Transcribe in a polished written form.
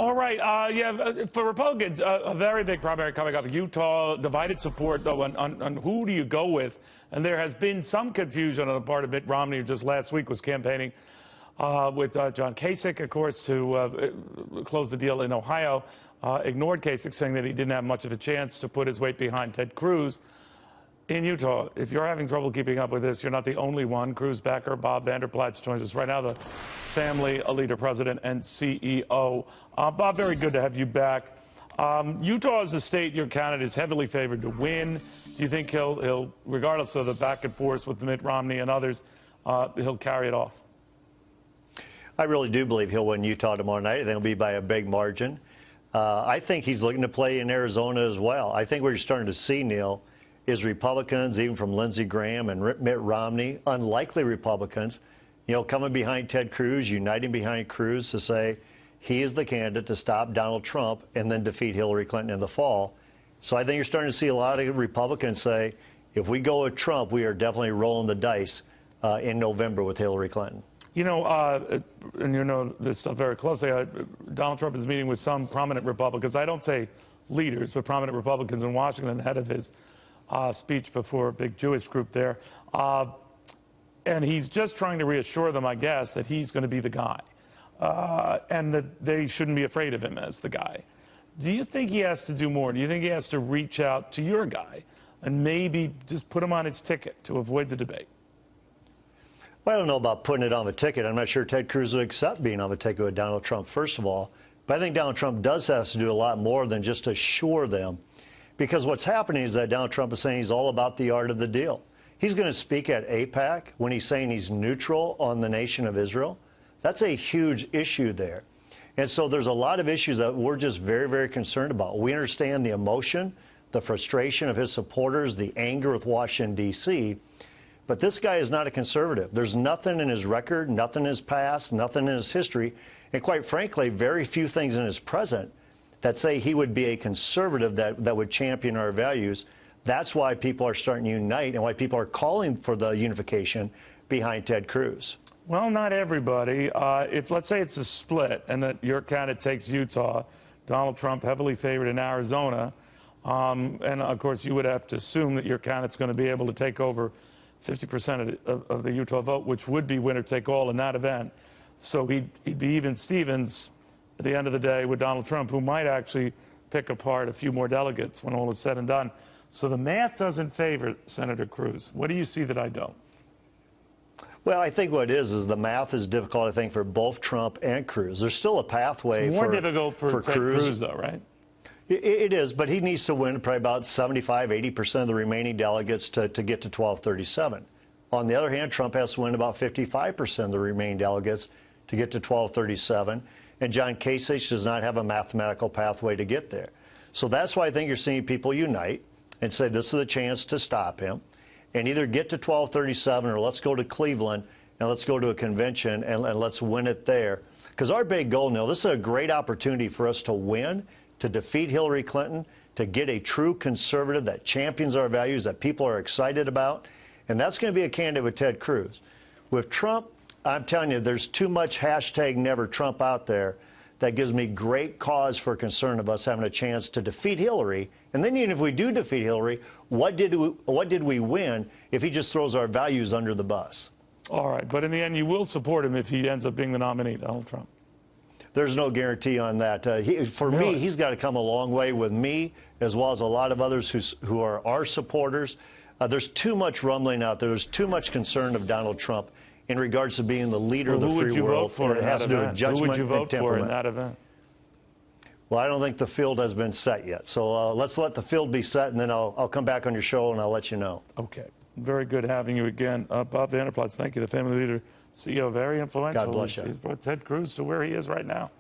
All right. For Republicans, a very big primary coming up. Utah, divided support, though, on who do you go with? And there has been some confusion on the part of Mitt Romney, who just last week was campaigning with John Kasich, of course, to close the deal in Ohio. Ignored Kasich, saying that he didn't have much of a chance to put his weight behind Ted Cruz. In Utah, if you're having trouble keeping up with this, you're not the only one. Cruz backer Bob Vander joins us right now, the family leader, president, and CEO. Bob, very good to have you back. Utah is a state your candidate is heavily favored to win. Do you think he'll, regardless of the back and forth with Mitt Romney and others, he'll carry it off? I really do believe he'll win Utah tomorrow night. I think it'll be by a big margin. I think he's looking to play in Arizona as well. I think what you're starting to see, Neil, is Republicans, even from Lindsey Graham and Mitt Romney, unlikely Republicans, coming behind Ted Cruz, uniting behind Cruz to say he is the candidate to stop Donald Trump and then defeat Hillary Clinton in the fall. So I think you're starting to see a lot of Republicans say, if we go with Trump, we are definitely rolling the dice in November with Hillary Clinton. And you know this stuff very closely. Donald Trump is meeting with some prominent Republicans. I don't say leaders, but prominent Republicans in Washington ahead of his speech before a big Jewish group there. And he's just trying to reassure them, I guess, that he's going to be the guy. And that they shouldn't be afraid of him as the guy. Do you think he has to do more? Do you think he has to reach out to your guy and maybe just put him on his ticket to avoid the debate? Well, I don't know about putting it on the ticket. I'm not sure Ted Cruz would accept being on the ticket with Donald Trump, first of all. But I think Donald Trump does have to do a lot more than just assure them. Because what's happening is that Donald Trump is saying he's all about the art of the deal. He's going to speak at AIPAC when he's saying he's neutral on the nation of Israel. That's a huge issue there. And so there's a lot of issues that we're just very, very concerned about. We understand the emotion, the frustration of his supporters, the anger with Washington, D.C., but this guy is not a conservative. There's nothing in his record, nothing in his past, nothing in his history, and quite frankly, very few things in his present that say he would be a conservative that would champion our values. That's why people are starting to unite and why people are calling for the unification behind Ted Cruz. Well, not everybody. If, let's say it's a split and that your candidate takes Utah, Donald Trump heavily favored in Arizona, and of course you would have to assume that your candidate's going to be able to take over 50% of the Utah vote, which would be winner take all in that event. So he'd be even Stevens at the end of the day with Donald Trump, who might actually pick apart a few more delegates when all is said and done. So the math doesn't favor Senator Cruz. What do you see that I don't? Well, I think what it is the math is difficult, I think, for both Trump and Cruz. There's still a pathway more difficult for Ted Cruz, though, right? It is, but he needs to win probably about 75–80% of the remaining delegates to get to 1237. On the other hand, Trump has to win about 55% of the remaining delegates to get to 1237, and John Kasich does not have a mathematical pathway to get there. So that's why I think you're seeing people unite and say this is a chance to stop him and either get to 1237 or let's go to Cleveland and let's go to a convention and let's win it there. Because our big goal, Neil, this is a great opportunity for us to win, to defeat Hillary Clinton, to get a true conservative that champions our values, that people are excited about. And that's going to be a candidate with Ted Cruz. With Trump, I'm telling you, there's too much #NeverTrump out there that gives me great cause for concern of us having a chance to defeat Hillary. And then even if we do defeat Hillary, what did we win if he just throws our values under the bus? All right. But in the end, you will support him if he ends up being the nominee, Donald Trump. There's no guarantee on that. For me, he's got to come a long way with me, as well as a lot of others who are our supporters. There's too much rumbling out there. There's too much concern of Donald Trump in regards to being the leader of the free world. Who would you vote for in that event? Who would you vote for in that event? Well, I don't think the field has been set yet. So let's let the field be set, and then I'll come back on your show and I'll let you know. Okay. Very good having you again. Bob Vander, thank you, the family leader, CEO, very influential. God bless you. He's brought Ted Cruz to where he is right now.